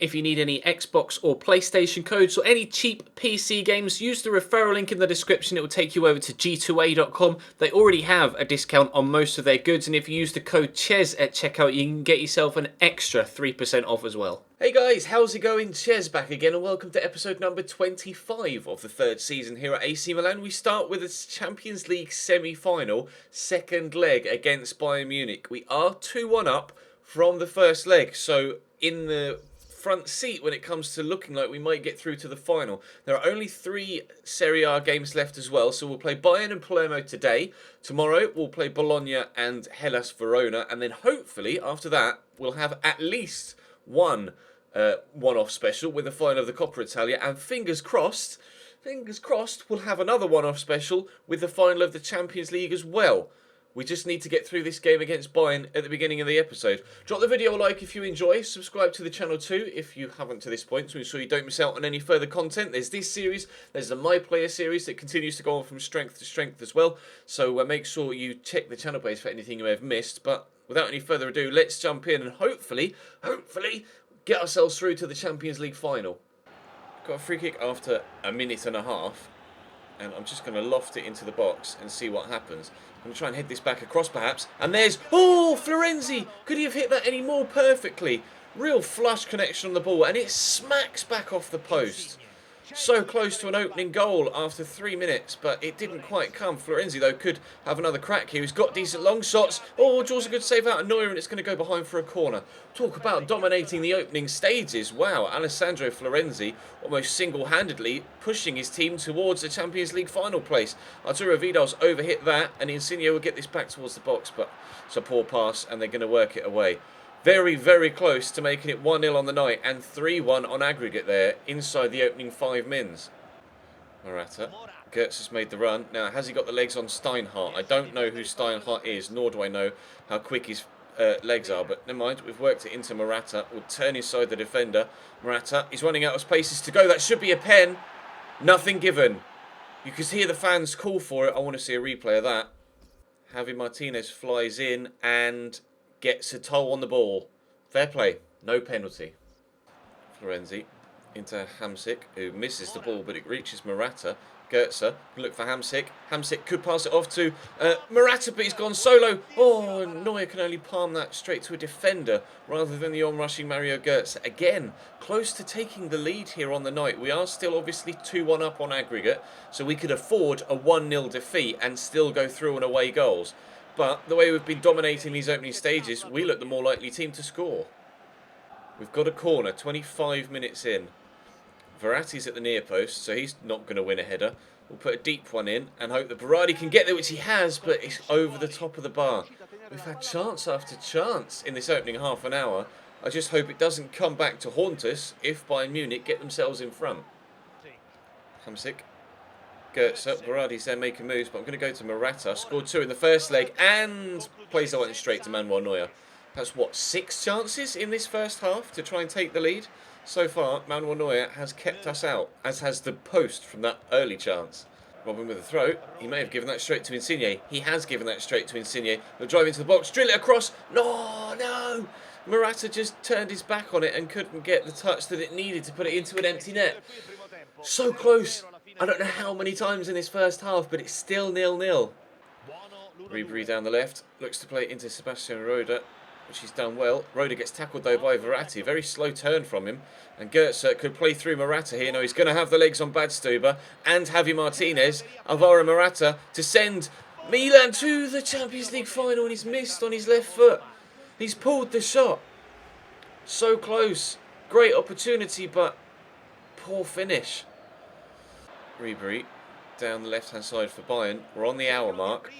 If you need any Xbox or PlayStation codes or any cheap PC games, use the referral link in the description. It will take you over to g2a.com. They already have a discount on most of their goods, and if you use the code CHES at checkout, you can get yourself an extra 3% off as well. Hey guys, how's it going? Ches back again, and welcome to episode number 25 of the third season here at AC Milan. We start with a Champions League semi-final, second leg against Bayern Munich. We are 2-1 up from the first leg, so in the front seat when it comes to looking like we might get through to the final. There are only 3 Serie A games left as well, so we'll play Bayern and Palermo today. Tomorrow we'll play Bologna and Hellas Verona, and then hopefully after that we'll have at least one one-off special with the final of the Coppa Italia, and fingers crossed, we'll have another one-off special with the final of the Champions League as well. We just need to get through this game against Bayern at the beginning of the episode. Drop the video a like if you enjoy. Subscribe to the channel too if you haven't to this point, to ensure you don't miss out on any further content. There's this series, there's the My Player series that continues to go on from strength to strength as well. So make sure you check the channel page for anything you may have missed. But without any further ado, let's jump in and hopefully get ourselves through to the Champions League final. Got a free kick after a minute and a half, and I'm just going to loft it into the box and see what happens. I'm going to try and head this back across perhaps, and there's, oh, Florenzi! Could he have hit that any more perfectly? Real flush connection on the ball, and it smacks back off the post. So close to an opening goal after 3 minutes, but it didn't quite come. Florenzi, though, could have another crack here. He's got decent long shots. Oh, draws a good save out of Neuer, and it's going to go behind for a corner. Talk about dominating the opening stages. Wow, Alessandro Florenzi almost single-handedly pushing his team towards the Champions League final place. Arturo Vidal's overhit that, and Insigne will get this back towards the box, but it's a poor pass, and they're going to work it away. Very, very close to making it 1-0 on the night and 3-1 on aggregate there inside the opening 5 mins. Morata. Gertz has made the run. Now, has he got the legs on Steinhardt? I don't know who Steinhardt is, nor do I know how quick his legs are. But never mind, we've worked it into Morata. We'll turn inside the defender. Morata, he's running out of spaces to go. That should be a pen. Nothing given. You could hear the fans call for it. I want to see a replay of that. Javi Martinez flies in and gets a toe on the ball. Fair play. No penalty. Florenzi into Hamsik, who misses the ball, but it reaches Morata. Gertzer can look for Hamsik. Hamsik could pass it off to Morata, but he's gone solo. Oh, Neuer can only palm that straight to a defender rather than the onrushing Mario Götze. Again, close to taking the lead here on the night. We are still obviously 2-1 up on aggregate, so we could afford a 1-0 defeat and still go through on away goals. But the way we've been dominating these opening stages, we look the more likely team to score. We've got a corner, 25 minutes in. Verratti's at the near post, so he's not going to win a header. We'll put a deep one in and hope that Berardi can get there, which he has, but it's over the top of the bar. We've had chance after chance in this opening half an hour. I just hope it doesn't come back to haunt us if Bayern Munich get themselves in front. Hamsik. Gertz, Berardi's there making moves, but I'm going to go to Morata. Scored 2 in the first leg and plays that one straight to Manuel Neuer. That's what, 6 chances in this first half to try and take the lead? So far, Manuel Neuer has kept us out, as has the post from that early chance. Robin with a throw. He may have given that straight to Insigne. He has given that straight to Insigne. They'll drive into the box, drill it across. No! Morata just turned his back on it and couldn't get the touch that it needed to put it into an empty net. So close. I don't know how many times in this first half, but it's still 0-0. Ribery down the left. Looks to play into Sebastian Rode, which he's done well. Rode gets tackled though by Verratti. Very slow turn from him. And Gertz could play through Morata here. No, he's going to have the legs on Badstuber and Javi Martinez. Alvaro Morata to send Milan to the Champions League final, and he's missed on his left foot. He's pulled the shot. So close. Great opportunity, but poor finish. Ribery down the left-hand side for Bayern. We're on the hour mark.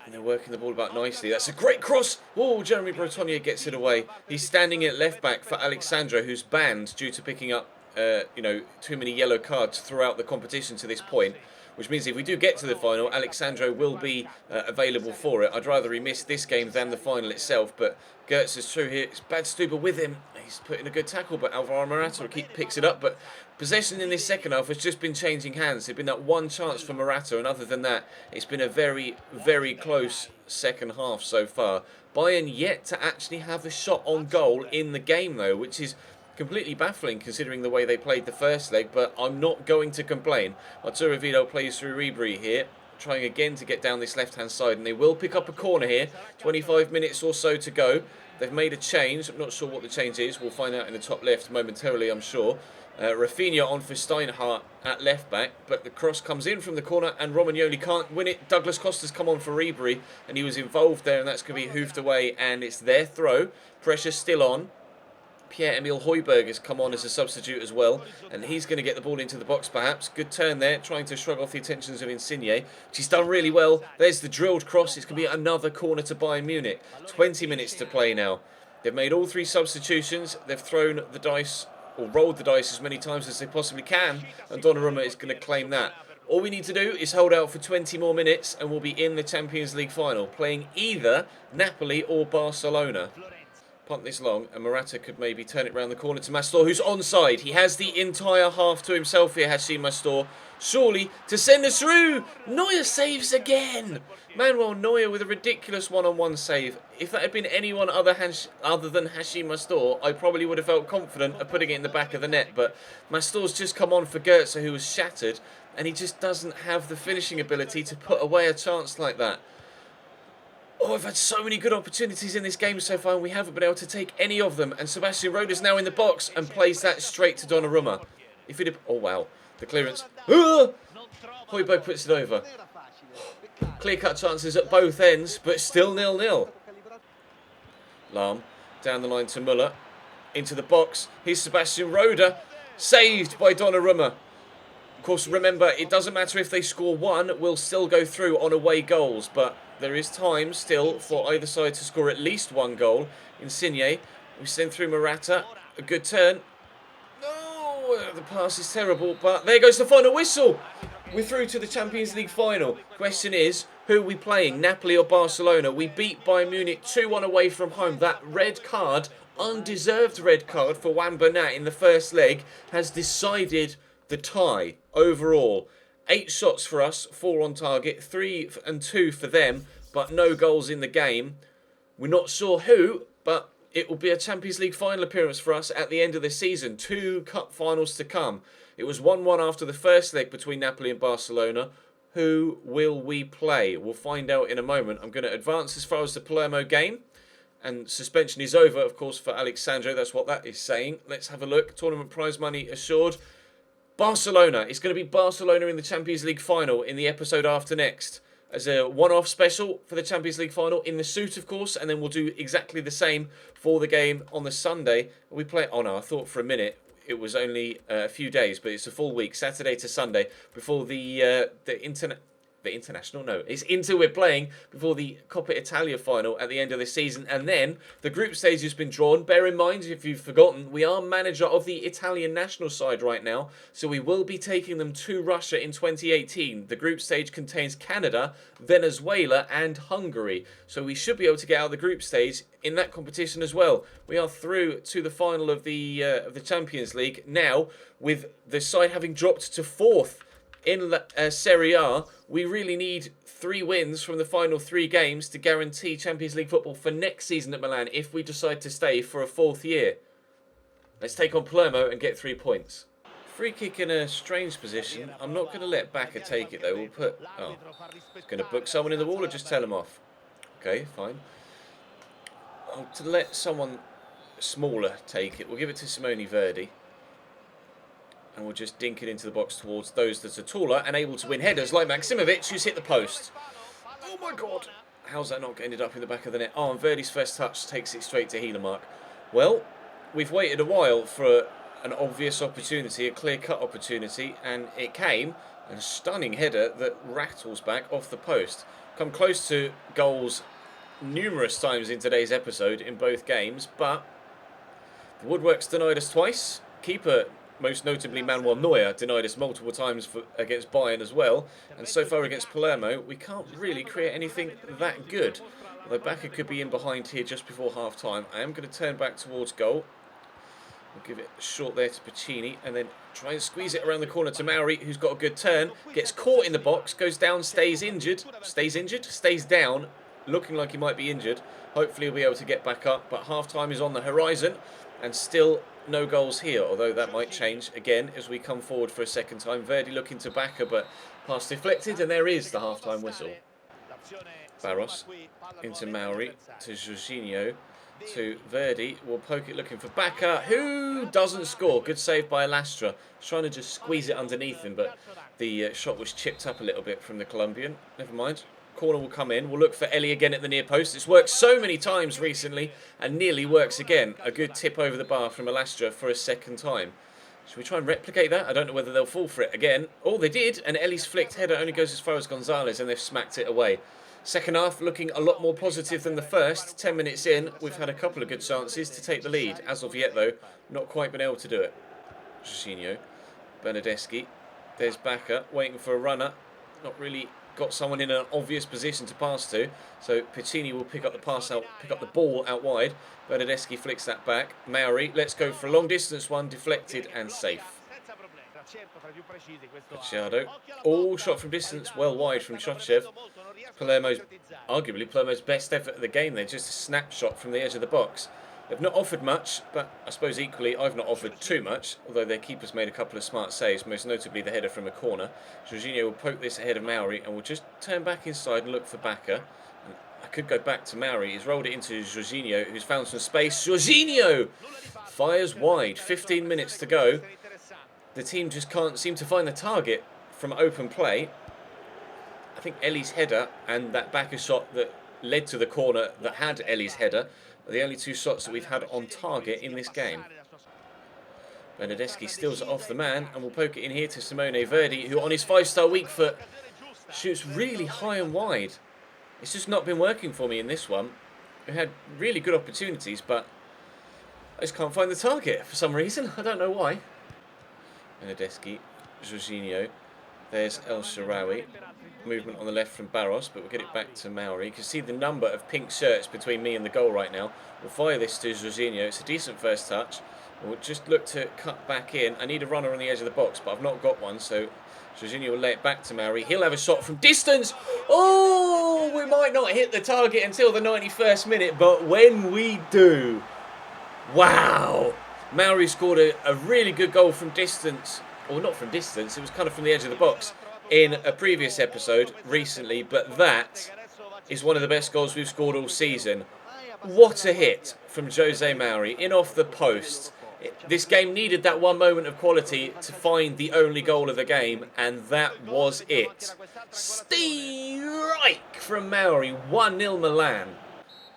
And they're working the ball about nicely. That's a great cross. Oh, Jeremy Bretonnier gets it away. He's standing at left-back for Alexandro, who's banned due to picking up, too many yellow cards throughout the competition to this point. Which means if we do get to the final, Alexandro will be available for it. I'd rather he missed this game than the final itself, but Gertz is true here. It's Badstuber with him. He's put in a good tackle, but Alvaro Morata picks it up. But possession in this second half has just been changing hands. There's been that one chance for Morata, and other than that, it's been a very, very close second half so far. Bayern yet to actually have a shot on goal in the game, though, which is completely baffling considering the way they played the first leg, but I'm not going to complain. Arturo Vidal plays through Ribery here, trying again to get down this left-hand side, and they will pick up a corner here. 25 minutes or so to go. They've made a change. I'm not sure what the change is. We'll find out in the top left momentarily, I'm sure. Rafinha on for Steinhardt at left back, but the cross comes in from the corner and Romagnoli can't win it. Douglas Costa's come on for Ribery and he was involved there, and that's going to be hoofed away, and it's their throw. Pressure still on. Pierre-Emile Højbjerg has come on as a substitute as well, and he's going to get the ball into the box perhaps. Good turn there, trying to shrug off the attentions of Insigne, which he's done really well. There's the drilled cross. It's going to be another corner to Bayern Munich. 20 minutes to play now. They've made all 3 substitutions. They've thrown the dice, or rolled the dice as many times as they possibly can, and Donnarumma is going to claim that. All we need to do is hold out for 20 more minutes and we'll be in the Champions League final, playing either Napoli or Barcelona. Punt this long, and Morata could maybe turn it round the corner to Mastor, who's onside. He has the entire half to himself here, Hashim Mastor. Surely to send us through. Neuer saves again. Manuel Neuer with a ridiculous one-on-one save. If that had been anyone other than Hashim Mastor, I probably would have felt confident of putting it in the back of the net. But Mastor's just come on for Goetze, who was shattered, and he just doesn't have the finishing ability to put away a chance like that. Oh, I've had so many good opportunities in this game so far, and we haven't been able to take any of them. And Sebastian Roda's now in the box and plays that straight to Donnarumma. If he'd have... Oh, wow. The clearance. Højbjerg puts it over. Clear-cut chances at both ends, but still 0-0. Lahm down the line to Müller. Into the box. Here's Sebastian Roda. Saved by Donnarumma. Of course, remember, it doesn't matter if they score 1, we'll still go through on away goals, but there is time still for either side to score at least 1 goal. Insigne, we send through Morata, a good turn. No, the pass is terrible, but there goes the final whistle. We're through to the Champions League final. Question is, who are we playing, Napoli or Barcelona? We beat Bayern Munich 2-1 away from home. That red card, undeserved red card for Wan Bernat in the first leg, has decided the tie overall. 8 shots for us, 4 on target, 3 and 2 for them, but no goals in the game. We're not sure who, but it will be a Champions League final appearance for us at the end of the season. 2 cup finals to come. It was 1-1 after the first leg between Napoli and Barcelona. Who will we play? We'll find out in a moment. I'm going to advance as far as the Palermo game. And suspension is over, of course, for Alexandro. That's what that is saying. Let's have a look. Tournament prize money assured. Barcelona. It's going to be Barcelona in the Champions League final in the episode after next. As a one-off special for the Champions League final in the suit, of course. And then we'll do exactly the same for the game on the Sunday. We play... Oh, no, I thought for a minute it was only a few days, but it's a full week, Saturday to Sunday, before it's Inter we're playing before the Coppa Italia final at the end of the season, and then the group stage has been drawn. Bear in mind, if you've forgotten, we are manager of the Italian national side right now, so we will be taking them to Russia in 2018. The group stage contains Canada, Venezuela and Hungary, so we should be able to get out of the group stage in that competition as well. We are through to the final of the Champions League now, with the side having dropped to 4th in Serie A. We really need 3 wins from the final 3 games to guarantee Champions League football for next season at Milan if we decide to stay for a 4th year. Let's take on Palermo and get 3 points. Free kick in a strange position. I'm not going to let Bakker take it though. We'll put... Oh, going to book someone in the wall or just tell him off? Okay, fine. To let someone smaller take it, we'll give it to Simone Verdi. And we'll just dink it into the box towards those that are taller and able to win headers, like Maksimovic, who's hit the post. Oh my God. How's that not ended up in the back of the net? Oh, and Verdi's first touch takes it straight to Heelermark. Well, we've waited a while for an obvious opportunity, a clear-cut opportunity, and it came. A stunning header that rattles back off the post. Come close to goals numerous times in today's episode in both games, but the woodwork's denied us twice. Keeper, most notably Manuel Neuer, denied us multiple times against Bayern as well. And so far against Palermo, we can't really create anything that good. Although Bakker could be in behind here just before half-time. I am going to turn back towards goal. We'll give it short there to Pacini and then try and squeeze it around the corner to Mauri, who's got a good turn. Gets caught in the box, goes down, stays down, looking like he might be injured. Hopefully he'll be able to get back up, but half-time is on the horizon. And still no goals here, although that might change again as we come forward for a second time. Verdi looking to Bacca, but pass deflected, and there is the half-time whistle. Barros into Mauri to Jorginho to Verdi. Will poke it looking for Bacca, who doesn't score. Good save by Lastra. Trying to just squeeze it underneath him, but the shot was chipped up a little bit from the Colombian. Never mind. Corner will come in. We'll look for Ellie again at the near post. It's worked so many times recently and nearly works again. A good tip over the bar from Lastra for a second time. Should we try and replicate that? I don't know whether they'll fall for it again. Oh, they did, and Ellie's flicked header only goes as far as Gonzalez, and they've smacked it away. Second half looking a lot more positive than the first. 10 minutes in, we've had a couple of good chances to take the lead. As of yet, though, not quite been able to do it. Jorginho, Bernadeschi, there's Bacca, waiting for a runner. Not really got someone in an obvious position to pass to. So Piccini will pick up the pass out, pick up the ball out wide. Bernadeschi flicks that back. Mauri, let's go for a long distance one, deflected and safe. Pacciado, all shot from distance, well wide from Chochev. Arguably Palermo's best effort of the game there, just a snapshot from the edge of the box. They've not offered much, but I suppose equally I've not offered too much, although their keeper's made a couple of smart saves, most notably the header from a corner. Jorginho will poke this ahead of Mauri and will just turn back inside and look for Bacca. I could go back to Mauri. He's rolled it into Jorginho, who's found some space. Jorginho fires wide. 15 minutes to go. The team just can't seem to find the target from open play. I think Ellie's header and that Bacca shot that led to the corner that had Ellie's header are the only two shots that we've had on target in this game. Bernadeschi steals it off the man and will poke it in here to Simone Verdi, who on his 5-star weak foot shoots really high and wide. It's just not been working for me in this one. We had really good opportunities, but I just can't find the target for some reason. I don't know why. Bernadeschi, Jorginho. There's El Shaarawy. Movement on the left from Barros, but we'll get it back to Mauri. You can see the number of pink shirts between me and the goal right now. We'll fire this to Jorginho. It's a decent first touch. We'll just look to cut back in. I need a runner on the edge of the box, but I've not got one, so Jorginho will lay it back to Mauri. He'll have a shot from distance. Oh, we might not hit the target until the 91st minute, but when we do, wow. Mauri scored a really good goal from distance. Or not from distance, it was kind of from the edge of the box in a previous episode recently, but that is one of the best goals we've scored all season. What a hit from Jose Mauri, in off the post. This game needed that one moment of quality to find the only goal of the game, and that was it. Strike from Mauri, 1-0 Milan.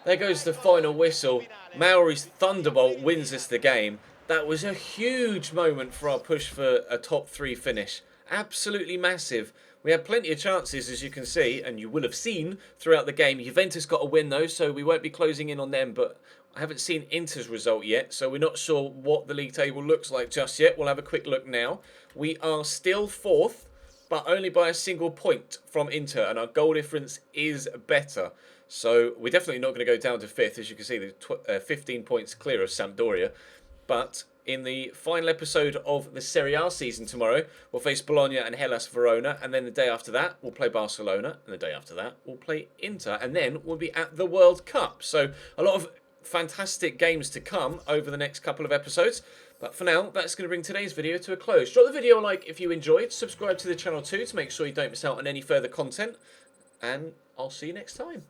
There goes the final whistle. Mauri's thunderbolt wins us the game. That was a huge moment for our push for a top 3 finish. Absolutely massive. We had plenty of chances, as you can see, and you will have seen throughout the game. Juventus got a win, though, so we won't be closing in on them, but I haven't seen Inter's result yet, so we're not sure what the league table looks like just yet. We'll have a quick look now. We are still 4th, but only by a single point from Inter, and our goal difference is better. So we're definitely not going to go down to 5th, as you can see, the 15 points clear of Sampdoria. But in the final episode of the Serie A season tomorrow, we'll face Bologna and Hellas Verona, and then the day after that, we'll play Barcelona, and the day after that, we'll play Inter, and then we'll be at the World Cup. So a lot of fantastic games to come over the next couple of episodes. But for now, that's going to bring today's video to a close. Drop the video a like if you enjoyed, subscribe to the channel too to make sure you don't miss out on any further content, and I'll see you next time.